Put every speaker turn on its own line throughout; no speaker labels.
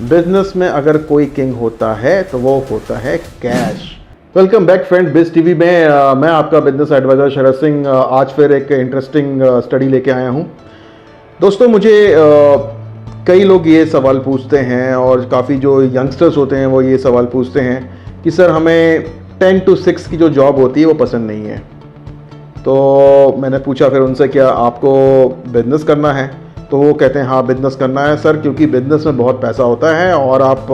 Business में अगर कोई किंग होता है तो वो होता है कैश। वेलकम बैक फ्रेंड, बिज टीवी में मैं आपका बिजनेस एडवाइजर शरद सिंह आज फिर एक इंटरेस्टिंग स्टडी लेके आया हूँ। दोस्तों, मुझे कई लोग ये सवाल पूछते हैं और काफ़ी जो यंगस्टर्स होते हैं वो ये सवाल पूछते हैं कि सर हमें 10 to 6 की जो जॉब होती है वो पसंद नहीं है। तो मैंने पूछा फिर उनसे, क्या आपको बिजनेस करना है? तो वो कहते हैं हाँ बिजनेस करना है सर, क्योंकि बिजनेस में बहुत पैसा होता है और आप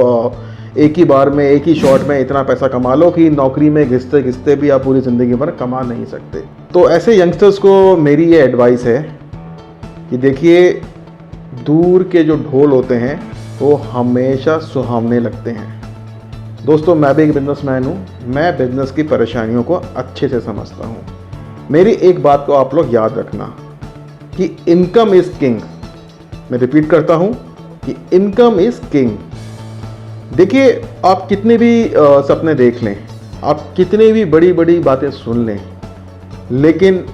एक ही बार में एक ही शॉट में इतना पैसा कमा लो कि नौकरी में घिसते घिसते भी आप पूरी ज़िंदगी भर कमा नहीं सकते। तो ऐसे यंगस्टर्स को मेरी ये एडवाइस है कि देखिए, दूर के जो ढोल होते हैं वो हमेशा सुहावने लगते हैं। दोस्तों, मैं भी एक बिजनेसमैन हूँ, मैं बिजनेस की परेशानियों को अच्छे से समझता हूँ। मेरी एक बात को आप लोग याद रखना कि इनकम इज़ किंग। मैं रिपीट करता हूँ कि इनकम इज़ किंग। देखिए, आप कितने भी सपने देख लें, आप कितनी भी बड़ी बड़ी बातें सुन लें, लेकिन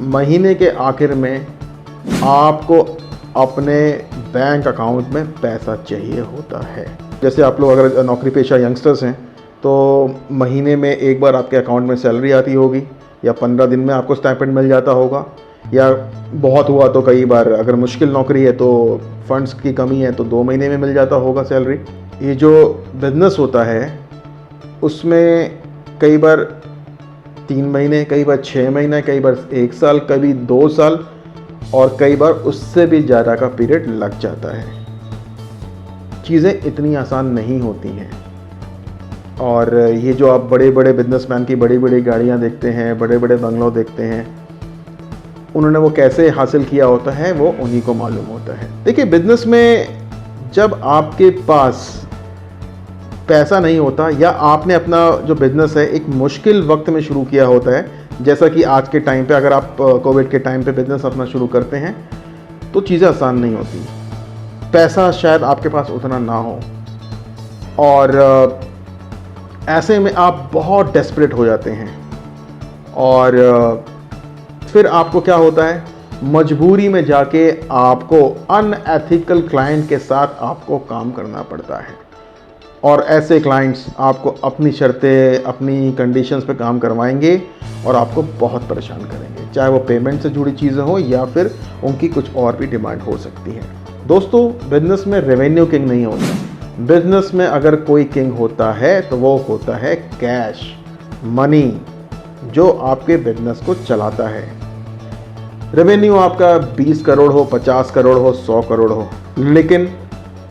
महीने के आखिर में आपको अपने बैंक अकाउंट में पैसा चाहिए होता है। जैसे आप लोग अगर नौकरी पेशा यंगस्टर्स हैं तो महीने में एक बार आपके अकाउंट में सैलरी आती होगी, या 15 दिन में आपको स्टाइपेंड मिल जाता होगा, या बहुत हुआ तो कई बार अगर मुश्किल नौकरी है तो फंड्स की कमी है तो 2 महीने में मिल जाता होगा सैलरी। ये जो बिजनेस होता है उसमें कई बार 3 महीने, कई बार 6 महीने, कई बार 1 साल, कभी 2 साल और कई बार उससे भी ज़्यादा का पीरियड लग जाता है। चीज़ें इतनी आसान नहीं होती हैं। और ये जो आप बड़े बड़े बिजनेसमैन की बड़ी बड़ी गाड़ियाँ देखते हैं, बड़े बड़े बंगलों देखते हैं, उन्होंने वो कैसे हासिल किया होता है वो उन्हीं को मालूम होता है। देखिए, बिजनेस में जब आपके पास पैसा नहीं होता या आपने अपना जो बिजनेस है एक मुश्किल वक्त में शुरू किया होता है, जैसा कि आज के टाइम पे अगर आप कोविड के टाइम पे बिजनेस अपना शुरू करते हैं तो चीज़ें आसान नहीं होती। पैसा शायद आपके पास उतना ना हो और ऐसे में आप बहुत डेस्परेट हो जाते हैं और फिर आपको क्या होता है, मजबूरी में जाके आपको अनएथिकल क्लाइंट के साथ आपको काम करना पड़ता है। और ऐसे क्लाइंट्स आपको अपनी शर्तें, अपनी कंडीशंस पे काम करवाएंगे और आपको बहुत परेशान करेंगे, चाहे वो पेमेंट से जुड़ी चीज़ें हो या फिर उनकी कुछ और भी डिमांड हो सकती है। दोस्तों, बिजनेस में रेवेन्यू किंग नहीं होता। बिजनेस में अगर कोई किंग होता है तो वो होता है कैश, मनी, जो आपके बिजनेस को चलाता है। रेवेन्यू आपका 20 करोड़ हो, 50 करोड़ हो, 100 करोड़ हो, लेकिन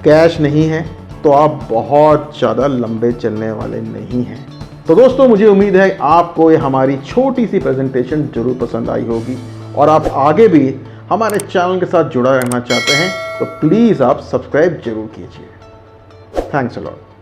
कैश नहीं है तो आप बहुत ज़्यादा लंबे चलने वाले नहीं हैं। तो दोस्तों, मुझे उम्मीद है आपको ये हमारी छोटी सी प्रेजेंटेशन जरूर पसंद आई होगी और आप आगे भी हमारे चैनल के साथ जुड़ा रहना चाहते हैं तो प्लीज़ आप सब्सक्राइब जरूर कीजिए। Thanks a lot.